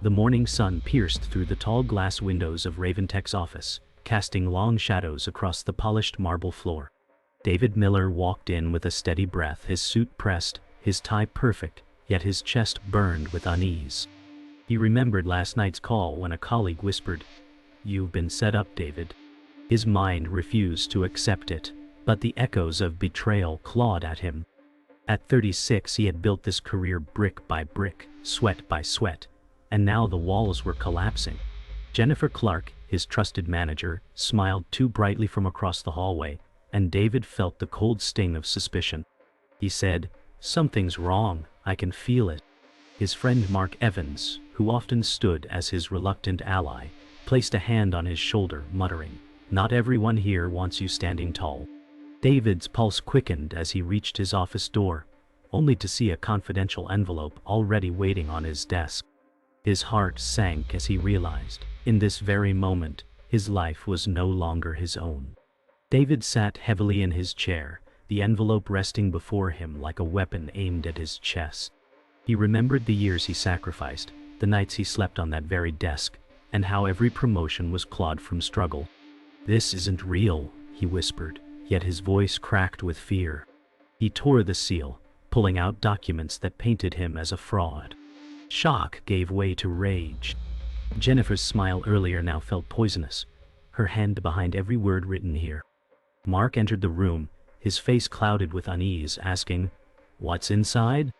The morning sun pierced through the tall glass windows of Raventech's office, casting long shadows across the polished marble floor. David Miller walked in with a steady breath, his suit pressed, his tie perfect, yet his chest burned with unease. He remembered last night's call when a colleague whispered, "You've been set up, David." His mind refused to accept it, but the echoes of betrayal clawed at him. At 36 he had built this career brick by brick, sweat by sweat, and now the walls were collapsing. Jennifer Clark, his trusted manager, smiled too brightly from across the hallway, and David felt the cold sting of suspicion. He said, "Something's wrong, I can feel it." His friend Mark Evans, who often stood as his reluctant ally, placed a hand on his shoulder, muttering, "Not everyone here wants you standing tall." David's pulse quickened as he reached his office door, only to see a confidential envelope already waiting on his desk. His heart sank as he realized, in this very moment, his life was no longer his own. David sat heavily in his chair, the envelope resting before him like a weapon aimed at his chest. He remembered the years he sacrificed, the nights he slept on that very desk, and how every promotion was clawed from struggle. "This isn't real," he whispered, yet his voice cracked with fear. He tore the seal, pulling out documents that painted him as a fraud. Shock gave way to rage. Jennifer's smile earlier now felt poisonous, her hand behind every word written here. Mark entered the room, his face clouded with unease, asking, "What's inside?"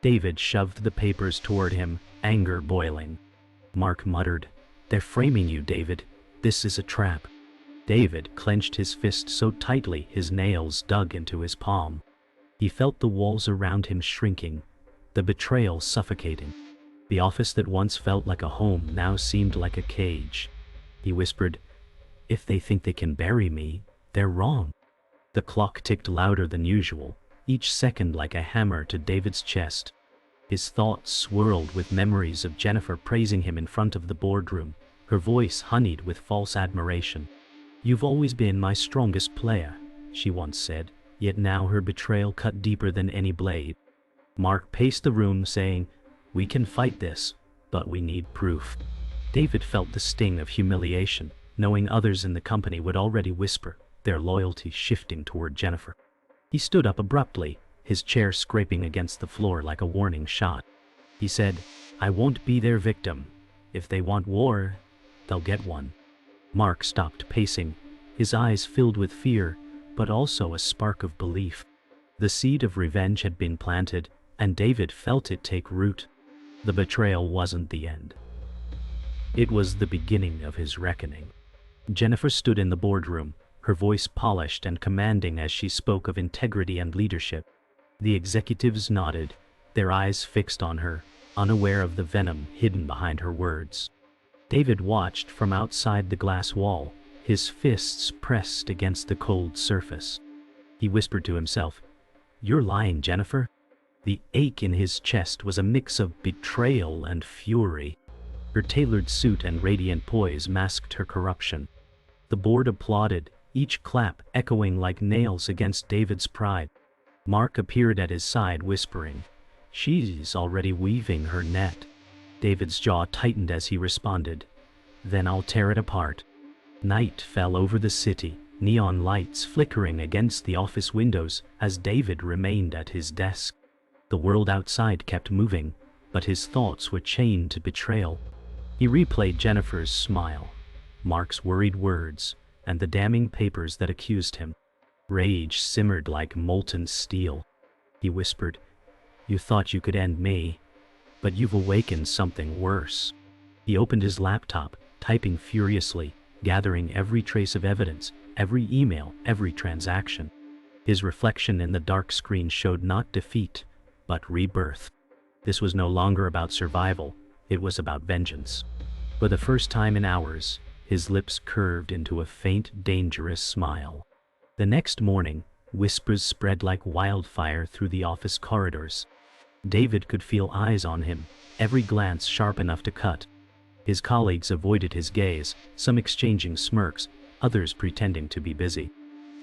David shoved the papers toward him, anger boiling. Mark muttered, "They're framing you, David. This is a trap." David clenched his fist so tightly his nails dug into his palm. He felt the walls around him shrinking, the betrayal suffocating. The office that once felt like a home now seemed like a cage. He whispered, "If they think they can bury me, they're wrong." The clock ticked louder than usual, each second like a hammer to David's chest. His thoughts swirled with memories of Jennifer praising him in front of the boardroom, her voice honeyed with false admiration. "You've always been my strongest player," she once said, yet now her betrayal cut deeper than any blade. Mark paced the room saying, "We can fight this, but we need proof." David felt the sting of humiliation, knowing others in the company would already whisper, their loyalty shifting toward Jennifer. He stood up abruptly, his chair scraping against the floor like a warning shot. He said, "I won't be their victim. If they want war, they'll get one." Mark stopped pacing, his eyes filled with fear, but also a spark of belief. The seed of revenge had been planted, and David felt it take root. The betrayal wasn't the end. It was the beginning of his reckoning. Jennifer stood in the boardroom, her voice polished and commanding as she spoke of integrity and leadership. The executives nodded, their eyes fixed on her, unaware of the venom hidden behind her words. David watched from outside the glass wall, his fists pressed against the cold surface. He whispered to himself, "You're lying, Jennifer." The ache in his chest was a mix of betrayal and fury. Her tailored suit and radiant poise masked her corruption. The board applauded, each clap echoing like nails against David's pride. Mark appeared at his side whispering, "She's already weaving her net." David's jaw tightened as he responded, "Then I'll tear it apart." Night fell over the city, neon lights flickering against the office windows as David remained at his desk. The world outside kept moving, but his thoughts were chained to betrayal. He replayed Jennifer's smile, Mark's worried words, and the damning papers that accused him. Rage simmered like molten steel. He whispered, "You thought you could end me, but you've awakened something worse." He opened his laptop, typing furiously, gathering every trace of evidence, every email, every transaction. His reflection in the dark screen showed not defeat, but rebirth. This was no longer about survival, it was about vengeance. For the first time in hours, his lips curved into a faint, dangerous smile. The next morning, whispers spread like wildfire through the office corridors. David could feel eyes on him, every glance sharp enough to cut. His colleagues avoided his gaze, some exchanging smirks, others pretending to be busy.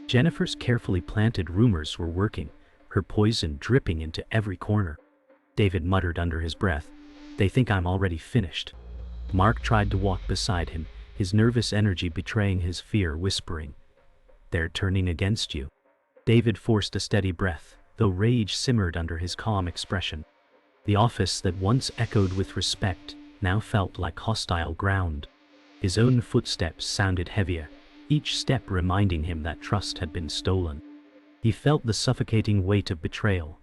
Jennifer's carefully planted rumors were working, her poison dripping into every corner. David muttered under his breath, "They think I'm already finished. Mark tried to walk beside him, his nervous energy betraying his fear, whispering, "They're turning against you." David forced a steady breath, though rage simmered under his calm expression. The office that once echoed with respect now felt like hostile ground. His own footsteps sounded heavier, each step reminding him that trust had been stolen. He felt the suffocating weight of betrayal,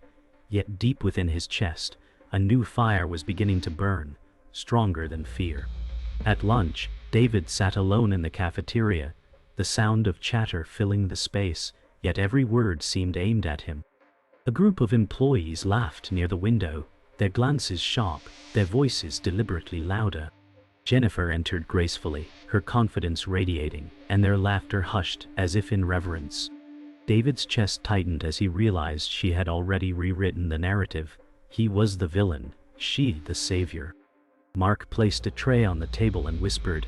yet deep within his chest, a new fire was beginning to burn, stronger than fear. At lunch, David sat alone in the cafeteria, the sound of chatter filling the space, yet every word seemed aimed at him. A group of employees laughed near the window, their glances sharp, their voices deliberately louder. Jennifer entered gracefully, her confidence radiating, and their laughter hushed as if in reverence. David's chest tightened as he realized she had already rewritten the narrative. He was the villain, she the savior. Mark placed a tray on the table and whispered,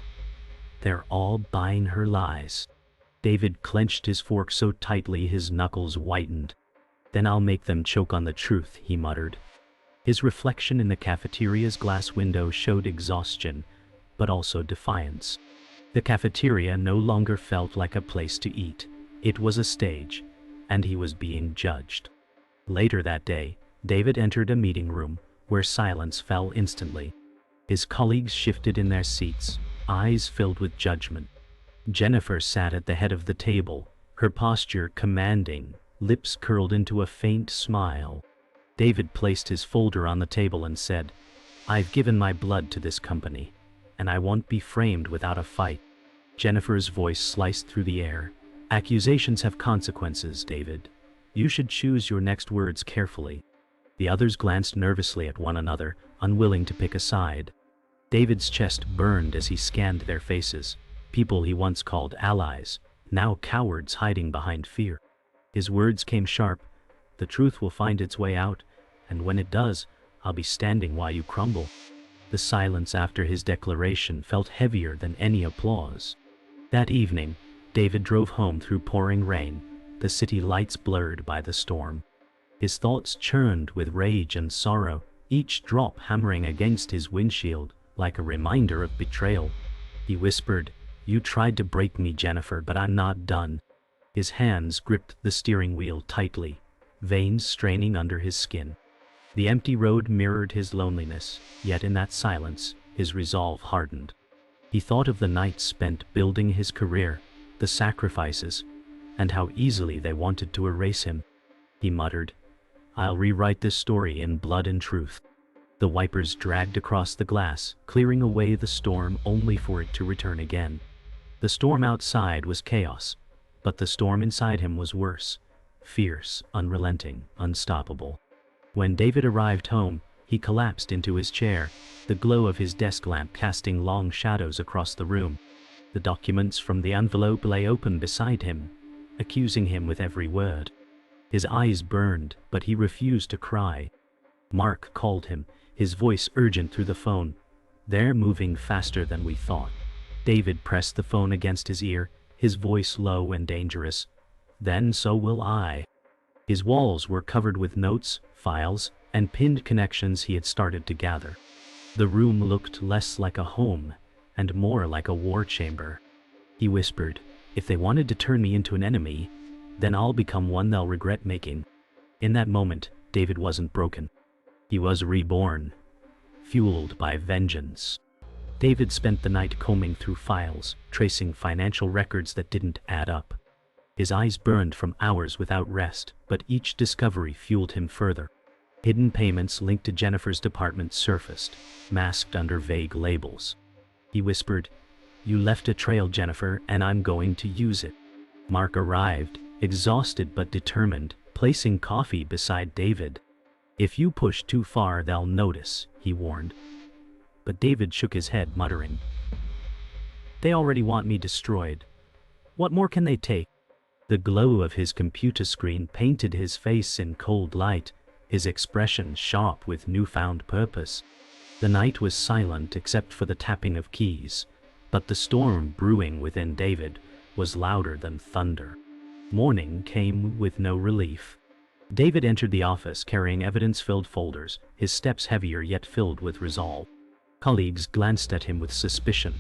"They're all buying her lies." David clenched his fork so tightly his knuckles whitened. "Then I'll make them choke on the truth," he muttered. His reflection in the cafeteria's glass window showed exhaustion, but also defiance. The cafeteria no longer felt like a place to eat. It was a stage, and he was being judged. Later that day, David entered a meeting room, where silence fell instantly. His colleagues shifted in their seats, eyes filled with judgment. Jennifer sat at the head of the table, her posture commanding, lips curled into a faint smile. David placed his folder on the table and said, "I've given my blood to this company, and I won't be framed without a fight." Jennifer's voice sliced through the air. "Accusations have consequences, David. You should choose your next words carefully." The others glanced nervously at one another, unwilling to pick a side. David's chest burned as he scanned their faces, people he once called allies, now cowards hiding behind fear. His words came sharp, "The truth will find its way out, and when it does, I'll be standing while you crumble." The silence after his declaration felt heavier than any applause. That evening, David drove home through pouring rain, the city lights blurred by the storm. His thoughts churned with rage and sorrow, each drop hammering against his windshield like a reminder of betrayal. He whispered, "You tried to break me, Jennifer, but I'm not done." His hands gripped the steering wheel tightly, veins straining under his skin. The empty road mirrored his loneliness, yet in that silence, his resolve hardened. He thought of the nights spent building his career, the sacrifices, and how easily they wanted to erase him. He muttered, "I'll rewrite this story in blood and truth." The wipers dragged across the glass, clearing away the storm only for it to return again. The storm outside was chaos, but the storm inside him was worse, fierce, unrelenting, unstoppable. When David arrived home, he collapsed into his chair, the glow of his desk lamp casting long shadows across the room. The documents from the envelope lay open beside him, accusing him with every word. His eyes burned, but he refused to cry. Mark called him, his voice urgent through the phone. "They're moving faster than we thought." David pressed the phone against his ear, his voice low and dangerous. "Then so will I." His walls were covered with notes, files, and pinned connections he had started to gather. The room looked less like a home, and more like a war chamber. He whispered, "If they wanted to turn me into an enemy, then I'll become one they'll regret making." In that moment, David wasn't broken. He was reborn, fueled by vengeance. David spent the night combing through files, tracing financial records that didn't add up. His eyes burned from hours without rest, but each discovery fueled him further. Hidden payments linked to Jennifer's department surfaced, masked under vague labels. He whispered, "You left a trail, Jennifer, and I'm going to use it." Mark arrived, exhausted but determined, placing coffee beside David. "If you push too far, they'll notice," he warned. But David shook his head, muttering, "They already want me destroyed. What more can they take?" The glow of his computer screen painted his face in cold light, his expression sharp with newfound purpose. The night was silent except for the tapping of keys, but the storm brewing within David was louder than thunder. Morning came with no relief. David entered the office carrying evidence-filled folders, his steps heavier yet filled with resolve. Colleagues glanced at him with suspicion,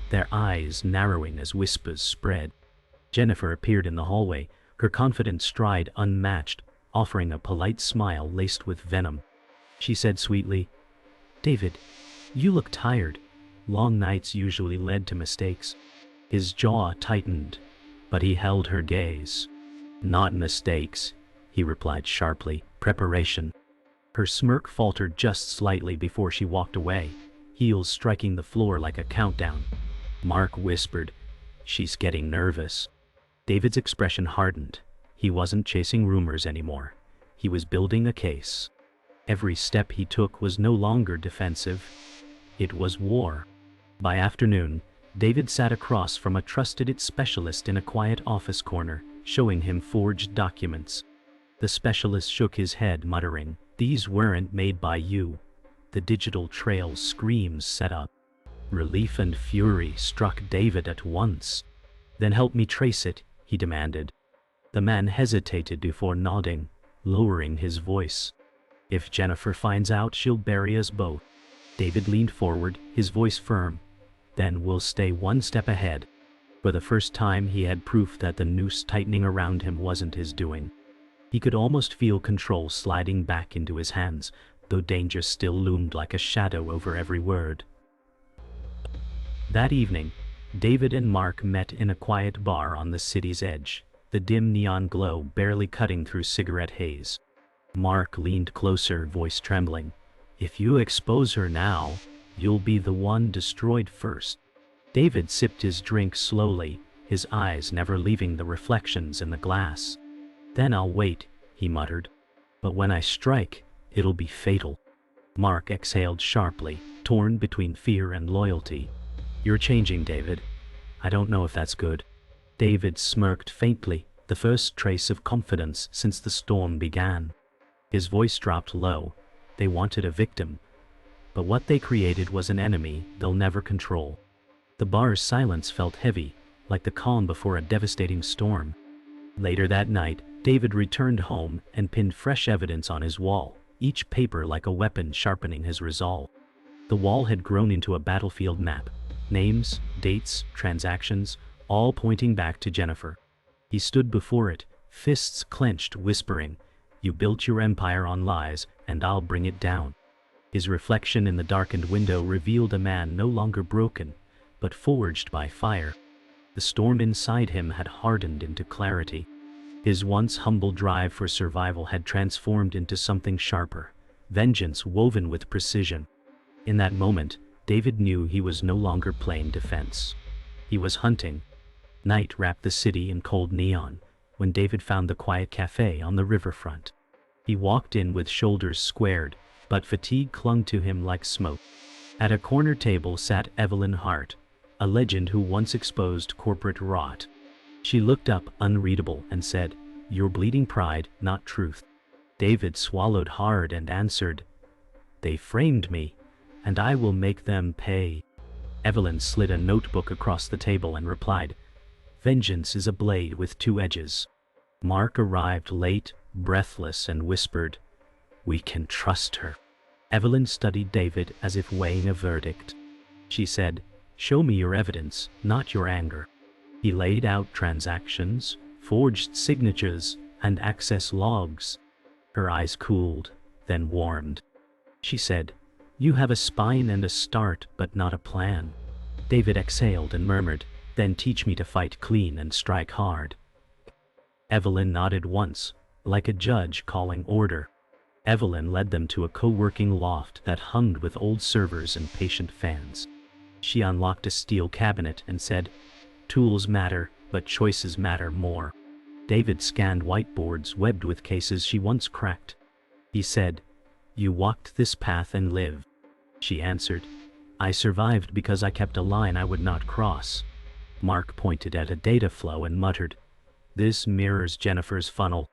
their eyes narrowing as whispers spread. Jennifer appeared in the hallway, her confident stride unmatched, offering a polite smile laced with venom. She said sweetly, "David, you look tired. Long nights usually led to mistakes." His jaw tightened, but he held her gaze. "Not mistakes," he replied sharply, "preparation." Her smirk faltered just slightly before she walked away, heels striking the floor like a countdown. Mark whispered, "She's getting nervous." David's expression hardened. He wasn't chasing rumors anymore. He was building a case. Every step he took was no longer defensive. It was war. By afternoon, David sat across from a trusted specialist in a quiet office corner, showing him forged documents. The specialist shook his head, muttering, "These weren't made by you." The digital trail screams set up. Relief and fury struck David at once. "Then help me trace it," he demanded. The man hesitated before nodding, lowering his voice. "If Jennifer finds out, she'll bury us both." David leaned forward, his voice firm. "Then we'll stay one step ahead." For the first time he had proof that the noose tightening around him wasn't his doing. He could almost feel control sliding back into his hands, though danger still loomed like a shadow over every word. That evening, David and Mark met in a quiet bar on the city's edge, the dim neon glow barely cutting through cigarette haze. Mark leaned closer, voice trembling. "If you expose her now, you'll be the one destroyed first." David sipped his drink slowly, his eyes never leaving the reflections in the glass. "Then I'll wait," he muttered. "But when I strike, it'll be fatal." Mark exhaled sharply, torn between fear and loyalty. "You're changing, David. I don't know if that's good." David smirked faintly, the first trace of confidence since the storm began. His voice dropped low. They wanted a victim, but what they created was an enemy they'll never control. The bar's silence felt heavy, like the calm before a devastating storm. Later that night, David returned home and pinned fresh evidence on his wall, each paper like a weapon sharpening his resolve. The wall had grown into a battlefield map. Names, dates, transactions, all pointing back to Jennifer. He stood before it, fists clenched, whispering, "You built your empire on lies, and I'll bring it down." His reflection in the darkened window revealed a man no longer broken, but forged by fire. The storm inside him had hardened into clarity. His once humble drive for survival had transformed into something sharper, vengeance woven with precision. In that moment, David knew he was no longer playing defense. He was hunting. Night wrapped the city in cold neon, when David found the quiet cafe on the riverfront. He walked in with shoulders squared, but fatigue clung to him like smoke. At a corner table sat Evelyn Hart, a legend who once exposed corporate rot. She looked up, unreadable, and said, "You're bleeding pride, not truth." David swallowed hard and answered, "They framed me, and I will make them pay." Evelyn slid a notebook across the table and replied, "Vengeance is a blade with two edges." Mark arrived late, breathless, and whispered, "We can trust her." Evelyn studied David as if weighing a verdict. She said, "Show me your evidence, not your anger." He laid out transactions, forged signatures, and access logs. Her eyes cooled, then warmed. She said, "You have a spine and a start, but not a plan." David exhaled and murmured, "Then teach me to fight clean and strike hard." Evelyn nodded once, like a judge calling order. Evelyn led them to a co-working loft that hummed with old servers and patient fans. She unlocked a steel cabinet and said, "Tools matter, but choices matter more." David scanned whiteboards webbed with cases she once cracked. He said, "You walked this path and lived." She answered, "I survived because I kept a line I would not cross." Mark pointed at a data flow and muttered, "This mirrors Jennifer's funnel."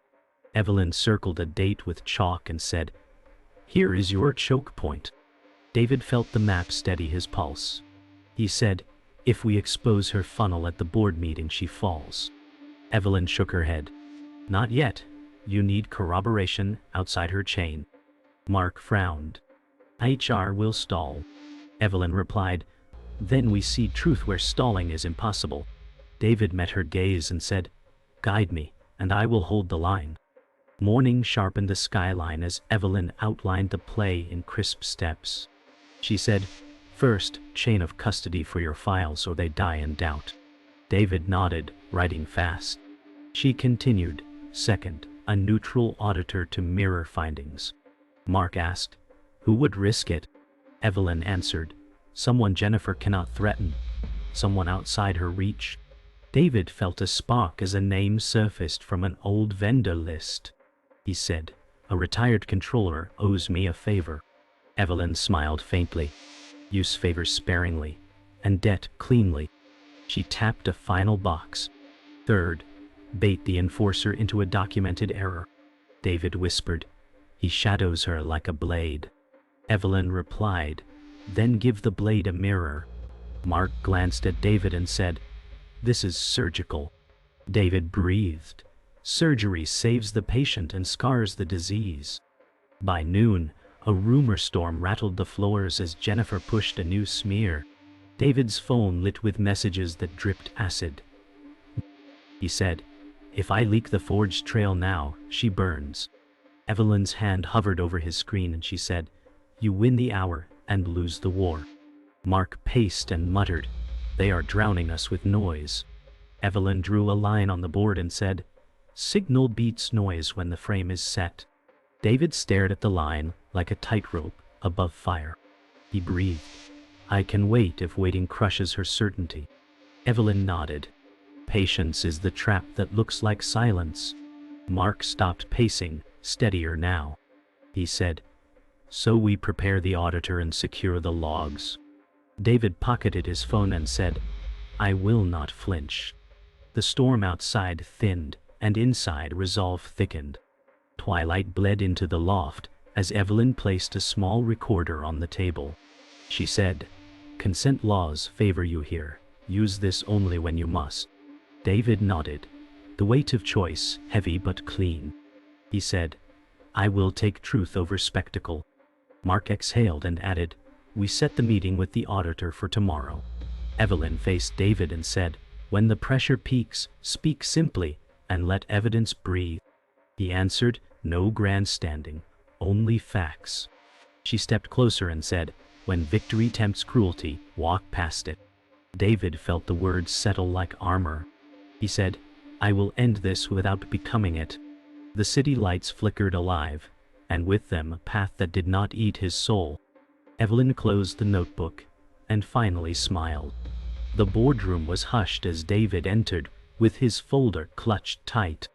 Evelyn circled a date with chalk and said, "Here is your choke point." David felt the map steady his pulse. He said, "If we expose her funnel at the board meeting, she falls." Evelyn shook her head. "Not yet. You need corroboration outside her chain." Mark frowned. "HR will stall." Evelyn replied, "Then we see truth where stalling is impossible." David met her gaze and said, "Guide me, and I will hold the line." Morning sharpened the skyline as Evelyn outlined the play in crisp steps. She said, "First, chain of custody for your files or they die in doubt." David nodded, writing fast. She continued, "Second, a neutral auditor to mirror findings." Mark asked, "Who would risk it?" Evelyn answered, "Someone Jennifer cannot threaten. Someone outside her reach." David felt a spark as a name surfaced from an old vendor list. He said, "A retired controller owes me a favor." Evelyn smiled faintly. "Use favors sparingly, and debt cleanly." She tapped a final box. "Third, bait the enforcer into a documented error." David whispered, "He shadows her like a blade." Evelyn replied, "Then give the blade a mirror." Mark glanced at David and said, "This is surgical." David breathed. "Surgery saves the patient and scars the disease." By noon, a rumor storm rattled the floors as Jennifer pushed a new smear. David's phone lit with messages that dripped acid. He said, "If I leak the forged trail now, she burns." Evelyn's hand hovered over his screen and she said, "You win the hour and lose the war." Mark paced and muttered, "They are drowning us with noise." Evelyn drew a line on the board and said, "Signal beats noise when the frame is set." David stared at the line like a tightrope above fire. He breathed, "I can wait if waiting crushes her certainty." Evelyn nodded. "Patience is the trap that looks like silence." Mark stopped pacing, steadier now. He said, "So we prepare the auditor and secure the logs." David pocketed his phone and said, "I will not flinch." The storm outside thinned, and inside resolve thickened. Twilight bled into the loft as Evelyn placed a small recorder on the table. She said, "Consent laws favor you here. Use this only when you must." David nodded, the weight of choice heavy but clean. He said, "I will take truth over spectacle." Mark exhaled and added, "We set the meeting with the auditor for tomorrow." Evelyn faced David and said, "When the pressure peaks, speak simply and let evidence breathe." He answered, "No grandstanding, only facts." She stepped closer and said, "When victory tempts cruelty, walk past it." David felt the words settle like armor. He said, "I will end this without becoming it." The city lights flickered alive, and with them a path that did not eat his soul. Evelyn closed the notebook and finally smiled. The boardroom was hushed as David entered, with his folder clutched tight.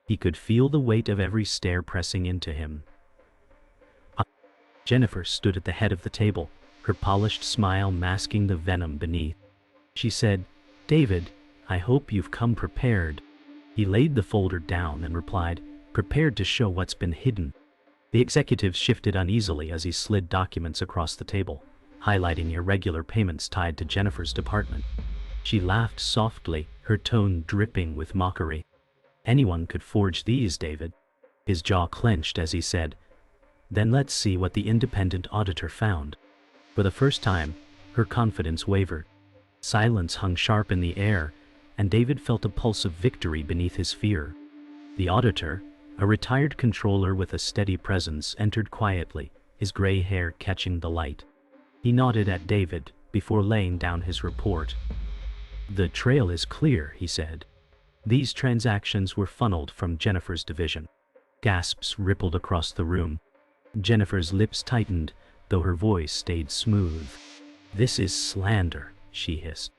He could feel the weight of every stare pressing into him. Jennifer stood at the head of the table, her polished smile masking the venom beneath. She said, "David, I hope you've come prepared." He laid the folder down and replied, "Prepared to show what's been hidden." The executive shifted uneasily as he slid documents across the table, highlighting irregular payments tied to Jennifer's department. She laughed softly, her tone dripping with mockery. "Anyone could forge these, David." His jaw clenched as he said, "Then let's see what the independent auditor found." For the first time, her confidence wavered. Silence hung sharp in the air, and David felt a pulse of victory beneath his fear. The auditor, a retired controller with a steady presence, entered quietly, his gray hair catching the light. He nodded at David before laying down his report. "The trail is clear," he said. "These transactions were funneled from Jennifer's division." Gasps rippled across the room. Jennifer's lips tightened, though her voice stayed smooth. "This is slander," she hissed.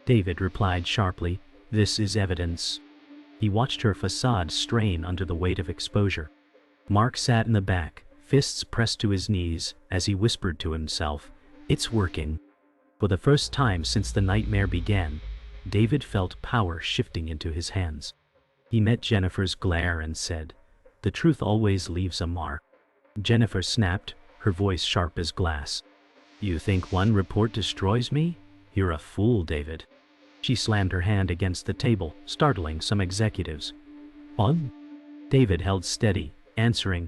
David replied sharply, "This is evidence." He watched her facade strain under the weight of exposure. Mark sat in the back, fists pressed to his knees, as he whispered to himself, "It's working." For the first time since the nightmare began, David felt power shifting into his hands. He met Jennifer's glare and said, "The truth always leaves a mark." Jennifer snapped, her voice sharp as glass. "You think one report destroys me? You're a fool, David." She slammed her hand against the table, startling some executives. "On?" David held steady, answering,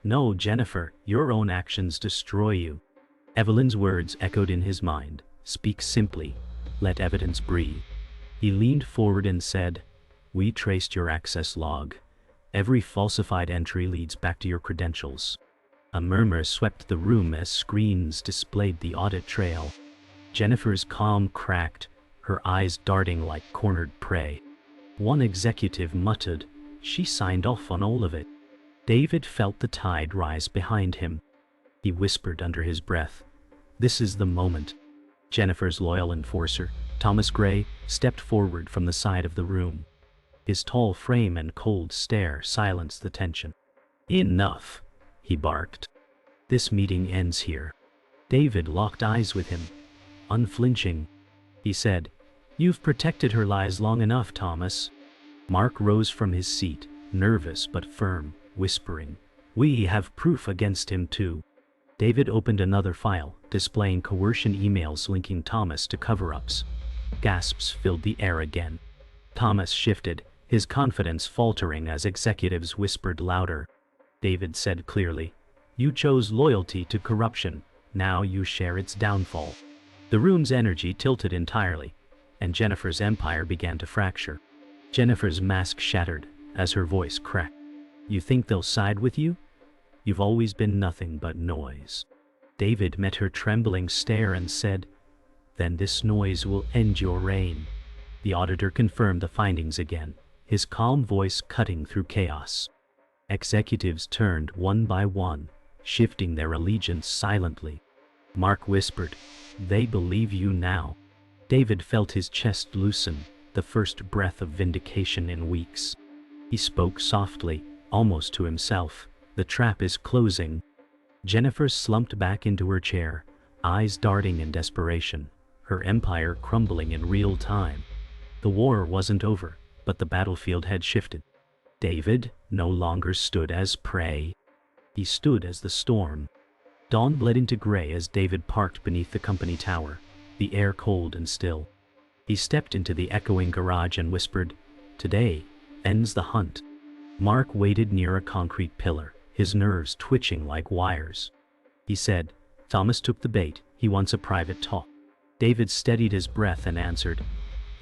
"No, Jennifer, your own actions destroy you." Evelyn's words echoed in his mind. Speak simply. Let evidence breathe. He leaned forward and said, "We traced your access log. Every falsified entry leads back to your credentials." A murmur swept the room as screens displayed the audit trail. Jennifer's calm cracked, her eyes darting like cornered prey. One executive muttered, "She signed off on all of it." David felt the tide rise behind him. He whispered under his breath, "This is the moment." Jennifer's loyal enforcer, Thomas Gray, stepped forward from the side of the room. His tall frame and cold stare silenced the tension. "Enough," he barked. "This meeting ends here." David locked eyes with him. Unflinching, he said, "You've protected her lies long enough, Thomas." Mark rose from his seat, nervous but firm, whispering, "We have proof against him too." David opened another file, displaying coercion emails linking Thomas to cover-ups. Gasps filled the air again. Thomas shifted, his confidence faltering as executives whispered louder. David said clearly, "You chose loyalty to corruption, now you share its downfall." The room's energy tilted entirely, and Jennifer's empire began to fracture. Jennifer's mask shattered as her voice cracked. "You think they'll side with you? You've always been nothing but noise." David met her trembling stare and said, "Then this noise will end your reign." The auditor confirmed the findings again, his calm voice cutting through chaos. Executives turned one by one, shifting their allegiance silently. Mark whispered, "They believe you now." David felt his chest loosen, the first breath of vindication in weeks. He spoke softly, almost to himself, "The trap is closing." Jennifer slumped back into her chair, eyes darting in desperation, her empire crumbling in real time. The war wasn't over, but the battlefield had shifted. David no longer stood as prey. He stood as the storm. Dawn bled into gray as David parked beneath the company tower, the air cold and still. He stepped into the echoing garage and whispered, "Today ends the hunt." Mark waited near a concrete pillar, his nerves twitching like wires. He said, "Thomas took the bait, he wants a private talk." David steadied his breath and answered,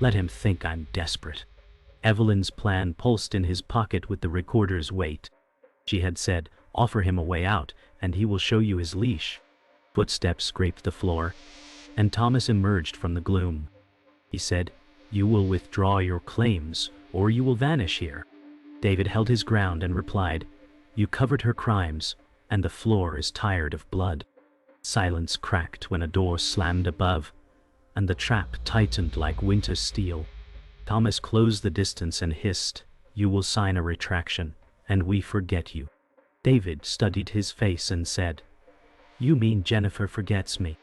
"Let him think I'm desperate." Evelyn's plan pulsed in his pocket with the recorder's weight. She had said, "Offer him a way out, and he will show you his leash." Footsteps scraped the floor, and Thomas emerged from the gloom. He said, "You will withdraw your claims, or you will vanish here." David held his ground and replied, "You covered her crimes, and the floor is tired of blood." Silence cracked when a door slammed above, and the trap tightened like winter steel. Thomas closed the distance and hissed, "You will sign a retraction, and we forget you." David studied his face and said, "You mean Jennifer forgets me?"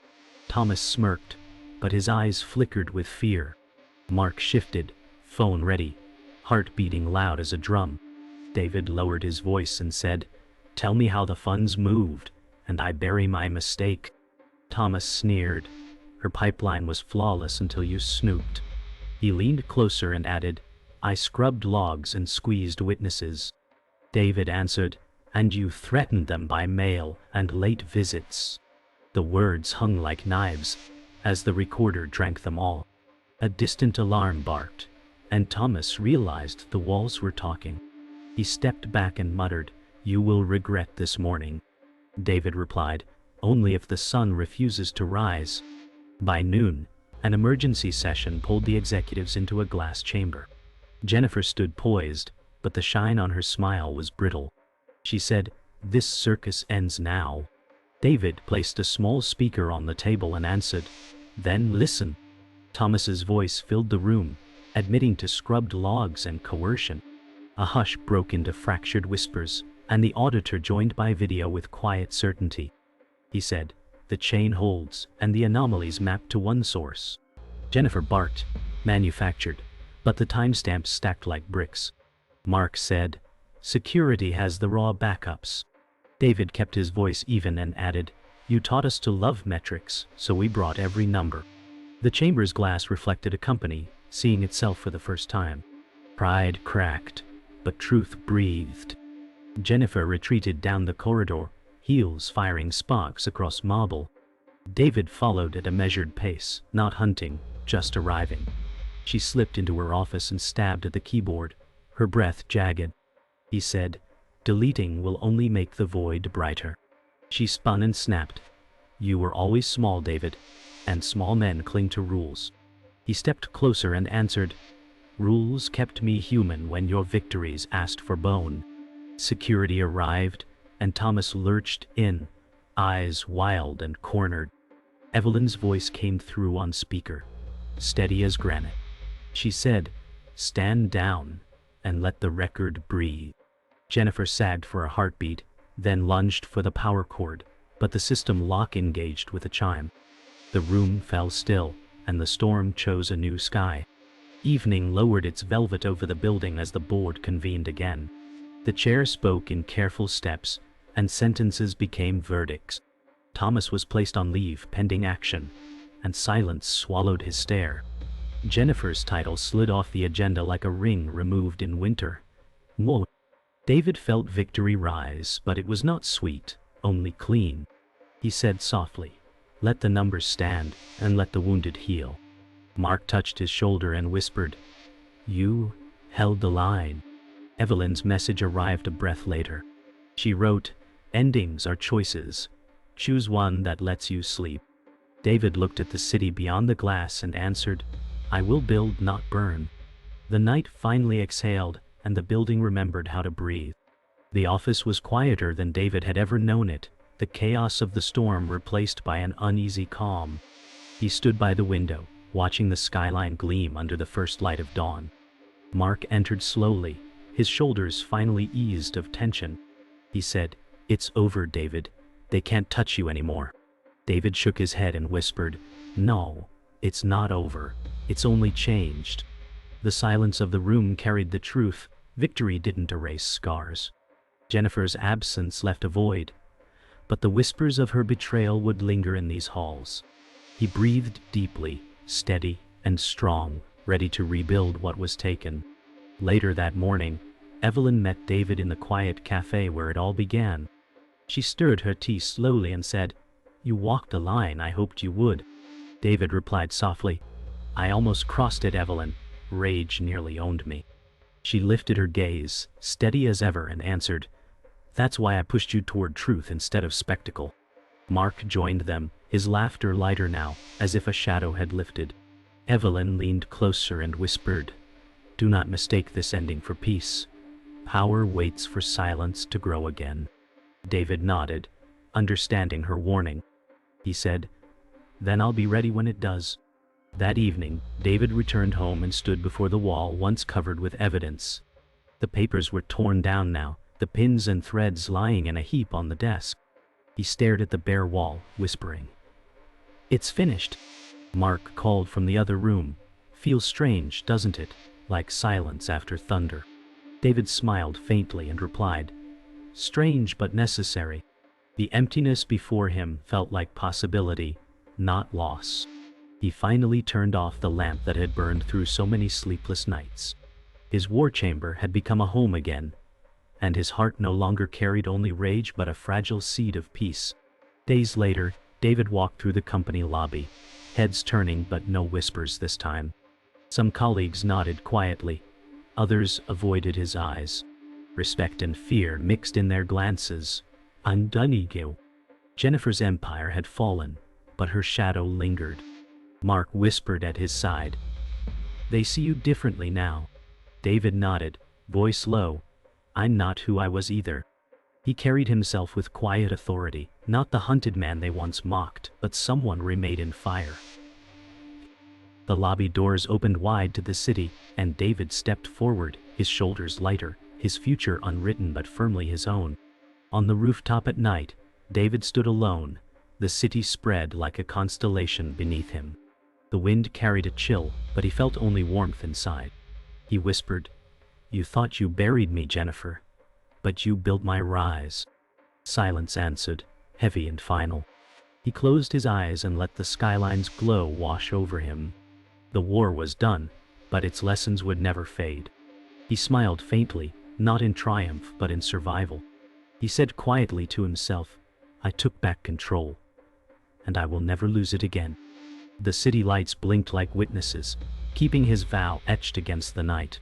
Thomas smirked, but his eyes flickered with fear. Mark shifted, phone ready, heart beating loud as a drum. David lowered his voice and said, "Tell me how the funds moved, and I bury my mistake." Thomas sneered. "Her pipeline was flawless until you snooped." He leaned closer and added, "I scrubbed logs and squeezed witnesses." David answered, "And you threatened them by mail and late visits." The words hung like knives, as the recorder drank them all. A distant alarm barked, and Thomas realized the walls were talking. He stepped back and muttered, "You will regret this morning." David replied, "Only if the sun refuses to rise." By noon, an emergency session pulled the executives into a glass chamber. Jennifer stood poised, but the shine on her smile was brittle. She said, "This circus ends now." David placed a small speaker on the table and answered, "Then listen." Thomas's voice filled the room, admitting to scrubbed logs and coercion. A hush broke into fractured whispers, and the auditor joined by video with quiet certainty. He said, "The chain holds, and the anomalies mapped to one source." Jennifer barked, "Manufactured," but the timestamps stacked like bricks. Mark said, "Security has the raw backups." David kept his voice even and added, "You taught us to love metrics, so we brought every number." The chamber's glass reflected a company, seeing itself for the first time. Pride cracked, but truth breathed. Jennifer retreated down the corridor, heels firing sparks across marble. David followed at a measured pace, not hunting, just arriving. She slipped into her office and stabbed at the keyboard, her breath jagged. He said, "Deleting will only make the void brighter." She spun and snapped. "You were always small, David, and small men cling to rules." He stepped closer and answered, "Rules kept me human when your victories asked for bone." Security arrived, and Thomas lurched in, eyes wild and cornered. Evelyn's voice came through on speaker, steady as granite. She said, "Stand down and let the record breathe." Jennifer sagged for a heartbeat, then lunged for the power cord, but the system lock engaged with a chime. The room fell still, and the storm chose a new sky. Evening lowered its velvet over the building as the board convened again. The chair spoke in careful steps, and sentences became verdicts. Thomas was placed on leave pending action, and silence swallowed his stare. Jennifer's title slid off the agenda like a ring removed in winter. Whoa. David felt victory rise, but it was not sweet, only clean. He said softly, "Let the numbers stand, and let the wounded heal." Mark touched his shoulder and whispered, "You held the line." Evelyn's message arrived a breath later. She wrote, "Endings are choices. Choose one that lets you sleep." David looked at the city beyond the glass and answered, "I will build, not burn." The night finally exhaled, and the building remembered how to breathe. The office was quieter than David had ever known it, the chaos of the storm replaced by an uneasy calm. He stood by the window, watching the skyline gleam under the first light of dawn. Mark entered slowly, his shoulders finally eased of tension. He said, "It's over, David. They can't touch you anymore." David shook his head and whispered, "No, it's not over. It's only changed." The silence of the room carried the truth. Victory didn't erase scars. Jennifer's absence left a void, but the whispers of her betrayal would linger in these halls. He breathed deeply, steady and strong, ready to rebuild what was taken. Later that morning, Evelyn met David in the quiet cafe where it all began. She stirred her tea slowly and said, "You walked the line I hoped you would." David replied softly, "I almost crossed it, Evelyn. Rage nearly owned me." She lifted her gaze, steady as ever, and answered, "That's why I pushed you toward truth instead of spectacle." Mark joined them, his laughter lighter now, as if a shadow had lifted. Evelyn leaned closer and whispered, "Do not mistake this ending for peace. Power waits for silence to grow again." David nodded, understanding her warning. He said, "Then I'll be ready when it does." That evening, David returned home and stood before the wall once covered with evidence. The papers were torn down now, the pins and threads lying in a heap on the desk. He stared at the bare wall, whispering, "It's finished." Mark called from the other room. "Feels strange, doesn't it? Like silence after thunder." David smiled faintly and replied, "Strange but necessary." The emptiness before him felt like possibility, not loss. He finally turned off the lamp that had burned through so many sleepless nights. His war chamber had become a home again, and his heart no longer carried only rage but a fragile seed of peace. Days later, David walked through the company lobby, heads turning but no whispers this time. Some colleagues nodded quietly, others avoided his eyes. Respect and fear mixed in their glances. Undunigil. Jennifer's empire had fallen, but her shadow lingered. Mark whispered at his side, "They see you differently now." David nodded, voice low, "I'm not who I was either." He carried himself with quiet authority, not the hunted man they once mocked, but someone remade in fire. The lobby doors opened wide to the city, and David stepped forward, his shoulders lighter, his future unwritten but firmly his own. On the rooftop at night, David stood alone, the city spread like a constellation beneath him. The wind carried a chill, but he felt only warmth inside. He whispered, "You thought you buried me, Jennifer, but you built my rise." Silence answered, heavy and final. He closed his eyes and let the skyline's glow wash over him. The war was done, but its lessons would never fade. He smiled faintly, not in triumph but in survival. He said quietly to himself, "I took back control. and I will never lose it again." The city lights blinked like witnesses, keeping his vow etched against the night.